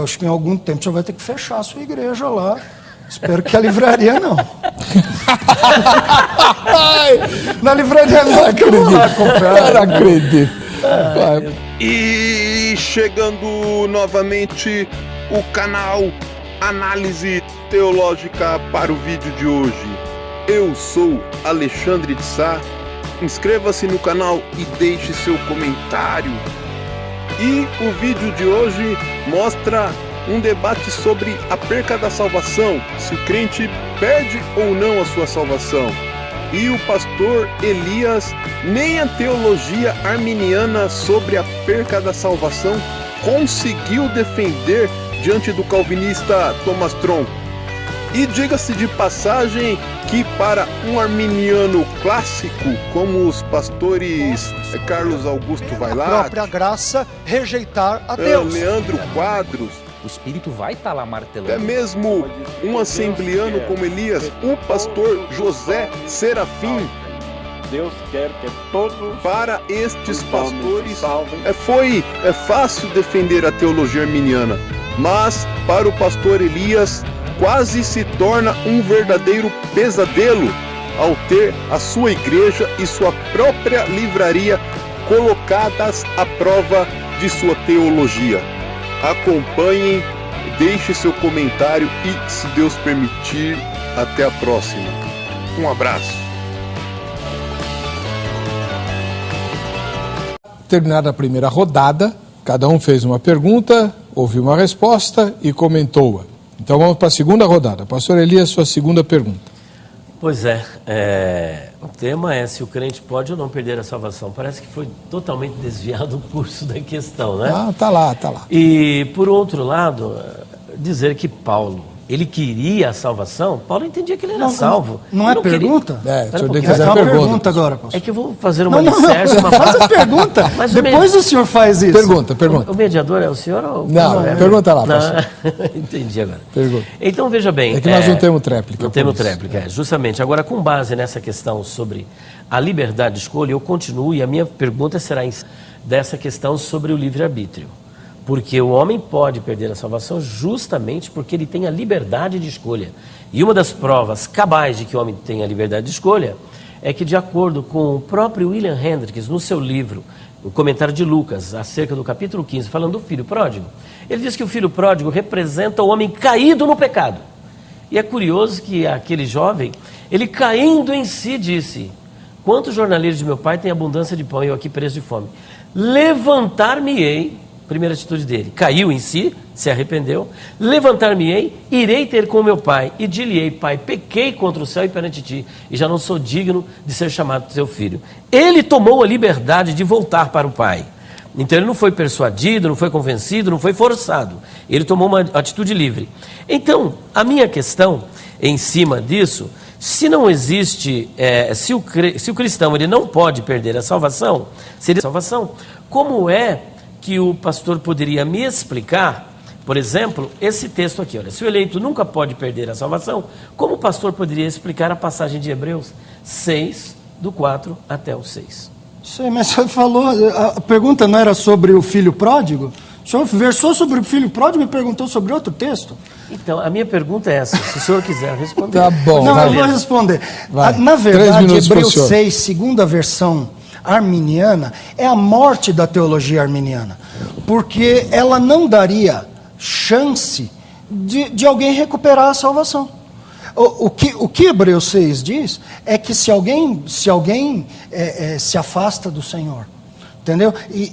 acho que em algum tempo você vai ter que fechar a sua igreja lá. Espero que a livraria não. Na livraria não acredito. E chegando novamente o canal Análise Teológica para o vídeo de hoje. Eu sou Alexandre de Sá. Inscreva-se no canal e deixe seu comentário. E o vídeo de hoje mostra um debate sobre a perca da salvação, se o crente perde ou não a sua salvação. E o pastor Elias, nem a teologia arminiana sobre a perca da salvação conseguiu defender diante do calvinista Thomas Tronco. E diga-se de passagem que para um arminiano clássico, como os pastores Carlos Augusto Vailate, a própria graça rejeitar a Deus. Leandro Quadros, o Espírito vai estar lá martelando. Até mesmo um assembleano como Elias, o pastor José Serafim. Deus quer que todos. Para estes pastores foi fácil defender a teologia arminiana, mas para o pastor Elias quase se torna um verdadeiro pesadelo ao ter a sua igreja e sua própria livraria colocadas à prova de sua teologia. Acompanhem, deixe seu comentário e, se Deus permitir, até a próxima. Um abraço. Terminada a primeira rodada, cada um fez uma pergunta, ouviu uma resposta e comentou-a. Então vamos para a segunda rodada. Pastor Elias, sua segunda pergunta. Pois o tema é se o crente pode ou não perder a salvação. Parece que foi totalmente desviado o curso da questão, né? Tá lá. E, por outro lado, dizer que Paulo, ele queria a salvação, Paulo entendia que ele era salvo. Não é pergunta? O senhor tem que fazer a pergunta agora, pastor. É que eu vou fazer uma alicerce, uma faz a pergunta. Depois o senhor faz isso. Pergunta. O mediador é o senhor ou... Não, pergunta lá, pastor. Entendi agora. Pergunta. Então, veja bem... É que nós não temos tréplica. Não temos tréplica, justamente. Agora, com base nessa questão sobre a liberdade de escolha, eu continuo e a minha pergunta será dessa questão sobre o livre-arbítrio. Porque o homem pode perder a salvação justamente porque ele tem a liberdade de escolha. E uma das provas cabais de que o homem tem a liberdade de escolha é que, de acordo com o próprio William Hendricks, no seu livro, o comentário de Lucas, acerca do capítulo 15, falando do filho pródigo, ele diz que o filho pródigo representa o homem caído no pecado. E é curioso que aquele jovem, ele caindo em si, disse: quantos jornaleiros de meu pai têm abundância de pão e eu aqui preso de fome? Levantar-me-ei. Primeira atitude dele, caiu em si, se arrependeu, levantar-me-ei, irei ter com meu pai, e dir-lhe-ei: pai, pequei contra o céu e perante ti, e já não sou digno de ser chamado teu filho. Ele tomou a liberdade de voltar para o pai. Então ele não foi persuadido, não foi convencido, não foi forçado. Ele tomou uma atitude livre. Então, a minha questão em cima disso, se não existe, se o cristão ele não pode perder a salvação, seria salvação, como é que o pastor poderia me explicar, por exemplo, esse texto aqui, olha, se o eleito nunca pode perder a salvação, como o pastor poderia explicar a passagem de Hebreus 6, do 4 até o 6? Sei, mas você falou, a pergunta não era sobre o filho pródigo? O senhor versou sobre o filho pródigo e perguntou sobre outro texto? Então, a minha pergunta é essa, se o senhor quiser responder. Tá bom. Não, eu vou responder. Na verdade, Hebreus 6, segunda versão arminiana, é a morte da teologia arminiana, porque ela não daria chance de alguém recuperar a salvação. O que Hebreus 6 diz é que se alguém se afasta do Senhor, entendeu? E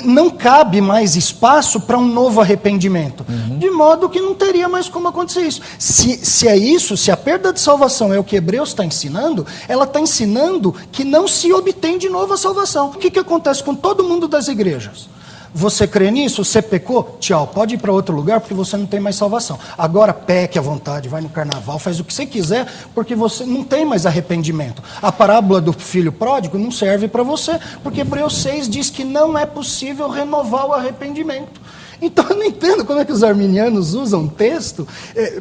não cabe mais espaço para um novo arrependimento, de modo que não teria mais como acontecer isso. Se é isso, se a perda de salvação é o que Hebreus está ensinando, ela está ensinando que não se obtém de novo a salvação. O que acontece com todo mundo das igrejas? Você crê nisso? Você pecou? Tchau, pode ir para outro lugar porque você não tem mais salvação. Agora peque à vontade, vai no carnaval, faz o que você quiser porque você não tem mais arrependimento. A parábola do filho pródigo não serve para você porque Hebreus 6 diz que não é possível renovar o arrependimento. Então eu não entendo como é que os arminianos usam um texto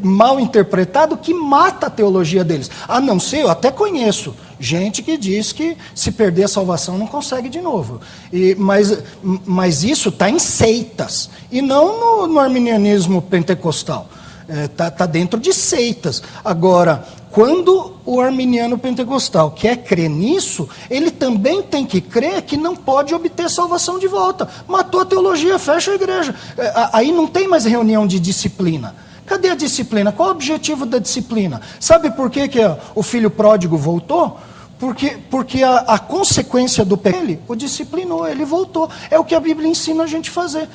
mal interpretado que mata a teologia deles. A não ser, eu até conheço gente que diz que se perder a salvação não consegue de novo. Mas isso está em seitas, e não no arminianismo pentecostal. Está dentro de seitas. Agora, quando o arminiano pentecostal quer crer nisso, ele também tem que crer que não pode obter salvação de volta. Matou a teologia, fecha a igreja. Aí não tem mais reunião de disciplina. Cadê a disciplina? Qual o objetivo da disciplina? Sabe por que o filho pródigo voltou? Porque a consequência do pecado, o disciplinou, ele voltou. É o que a Bíblia ensina a gente fazer.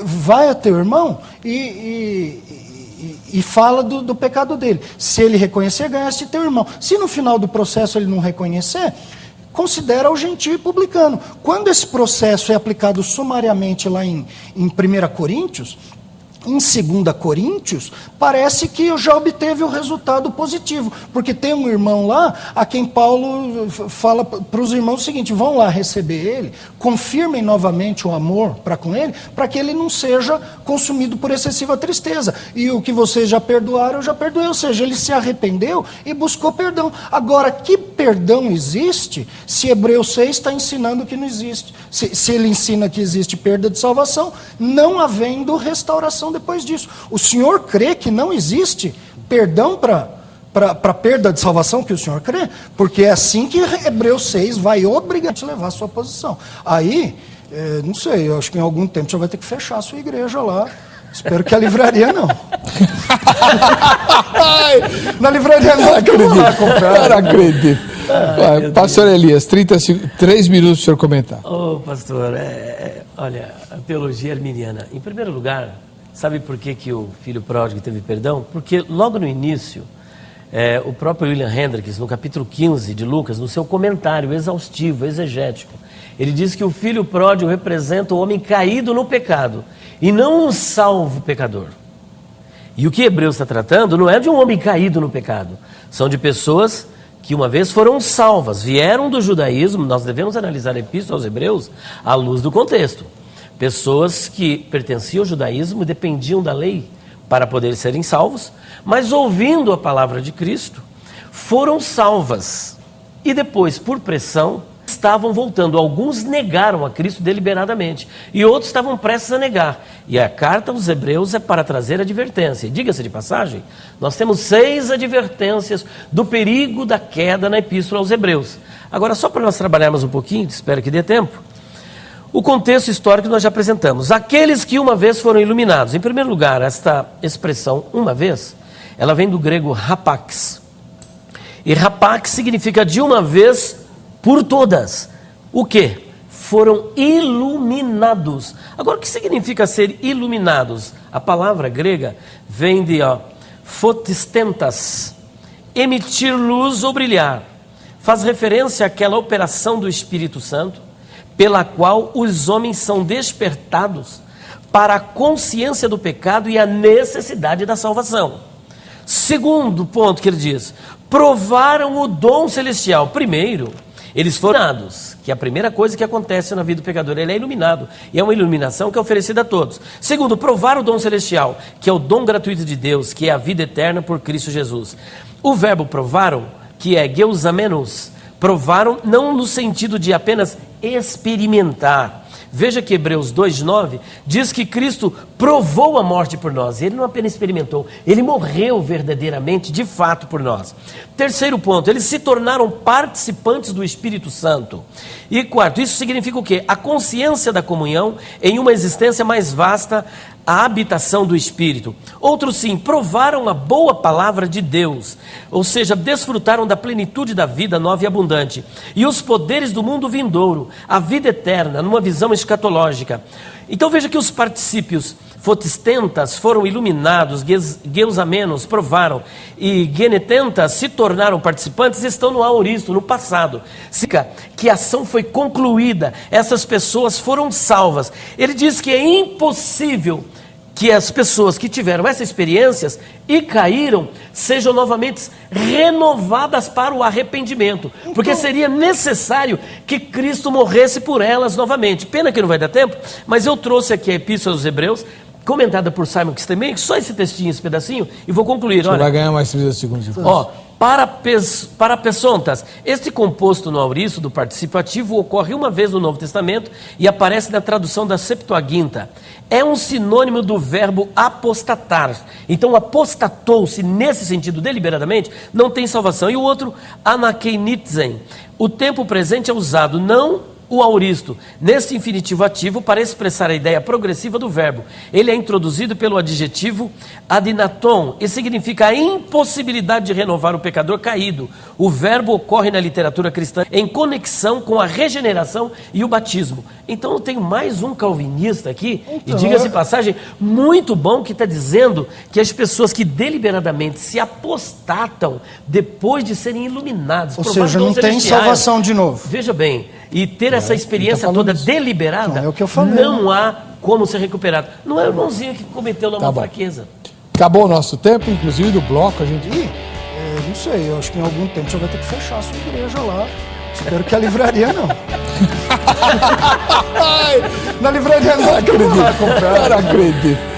Vai a teu irmão e fala do pecado dele. Se ele reconhecer, ganhaste teu irmão. Se no final do processo ele não reconhecer, considera o gentio e publicano. Quando esse processo é aplicado sumariamente lá em 1 Coríntios, em 2 Coríntios, parece que eu já obteve o resultado positivo, porque tem um irmão lá a quem Paulo fala para os irmãos o seguinte: vão lá receber ele, confirmem novamente o amor para com ele, para que ele não seja consumido por excessiva tristeza. E o que vocês já perdoaram, eu já perdoei. Ou seja, ele se arrependeu e buscou perdão. Agora, que perdão existe se Hebreus 6 está ensinando que não existe? Se ele ensina que existe perda de salvação, não havendo restauração depois disso. O senhor crê que não existe perdão para perda de salvação, que o senhor crê? Porque é assim que Hebreus 6 vai obrigar a te levar a sua posição. Aí, não sei, eu acho que em algum tempo você vai ter que fechar a sua igreja lá. Espero que a livraria não. Na livraria não, que eu vou lá comprar. Não acredito. Pastor Elias, 3 minutos para o senhor comentar. Pastor, olha, a teologia arminiana. Em primeiro lugar, sabe por que o filho pródigo teve perdão? Porque logo no início, o próprio William Hendricks, no capítulo 15 de Lucas, no seu comentário exaustivo, exegético, ele diz que o filho pródigo representa o homem caído no pecado e não um salvo pecador. E o que Hebreus está tratando não é de um homem caído no pecado, são de pessoas que uma vez foram salvas, vieram do judaísmo. Nós devemos analisar a epístola aos Hebreus à luz do contexto. Pessoas que pertenciam ao judaísmo e dependiam da lei para poderem serem salvos, mas ouvindo a palavra de Cristo, foram salvas. E depois, por pressão, estavam voltando. Alguns negaram a Cristo deliberadamente e outros estavam prestes a negar. E a carta aos Hebreus é para trazer advertência. Diga-se de passagem, nós temos 6 advertências do perigo da queda na epístola aos Hebreus. Agora, só para nós trabalharmos um pouquinho, espero que dê tempo, o contexto histórico nós já apresentamos. Aqueles que uma vez foram iluminados. Em primeiro lugar, esta expressão, uma vez, ela vem do grego rapax. E rapax significa de uma vez por todas. O quê? Foram iluminados. Agora, o que significa ser iluminados? A palavra grega vem de fotistentas, emitir luz ou brilhar. Faz referência àquela operação do Espírito Santo, pela qual os homens são despertados para a consciência do pecado e a necessidade da salvação. Segundo ponto que ele diz, provaram o dom celestial. Primeiro, eles foram iluminados, que é a primeira coisa que acontece na vida do pecador. Ele é iluminado, e é uma iluminação que é oferecida a todos. Segundo, provar o dom celestial, que é o dom gratuito de Deus, que é a vida eterna por Cristo Jesus. O verbo provaram, que é geusamenos, provaram não no sentido de apenas experimentar. Veja que Hebreus 2,9 diz que Cristo provou a morte por nós. Ele não apenas experimentou, ele morreu verdadeiramente, de fato, por nós. Terceiro ponto, eles se tornaram participantes do Espírito Santo. E quarto, isso significa o quê? A consciência da comunhão em uma existência mais vasta, a habitação do Espírito. Outros sim, provaram a boa palavra de Deus, ou seja, desfrutaram da plenitude da vida nova e abundante, e os poderes do mundo vindouro, a vida eterna, numa visão escatológica. Então veja que os particípios fotistentas foram iluminados, geusamenos provaram, e genetentas se tornaram participantes, estão no aoristo, no passado. Significa que a ação foi concluída, essas pessoas foram salvas. Ele diz que é impossível que as pessoas que tiveram essas experiências e caíram sejam novamente renovadas para o arrependimento. Porque seria necessário que Cristo morresse por elas novamente. Pena que não vai dar tempo, mas eu trouxe aqui a Epístola aos Hebreus, comentada por Simon Kistemaker, só esse textinho, esse pedacinho, e vou concluir. Você vai ganhar mais 30 segundos. Para Pesontas, este composto no auriço do participativo ocorre uma vez no Novo Testamento e aparece na tradução da Septuaginta. É um sinônimo do verbo apostatar. Então, apostatou-se nesse sentido deliberadamente, não tem salvação. E o outro, anakeinitzen. O tempo presente é usado não o auristo, nesse infinitivo ativo, para expressar a ideia progressiva do verbo. Ele é introduzido pelo adjetivo adinaton e significa a impossibilidade de renovar o pecador caído. O verbo ocorre na literatura cristã em conexão com a regeneração e o batismo. Então eu tenho mais um calvinista aqui, e diga-se de passagem, muito bom, que está dizendo que as pessoas que deliberadamente se apostatam depois de serem iluminadas, ou seja, não tem salvação de novo. Veja bem, e ter essa experiência toda deliberada, é o que eu falei, não há como ser recuperado. Não é o irmãozinho que cometeu lá uma fraqueza. Acabou o nosso tempo, inclusive do bloco, a gente... não sei, eu acho que em algum tempo você vai ter que fechar a sua igreja lá. Espero que a livraria não. Na livraria não, acredito. Não acredito.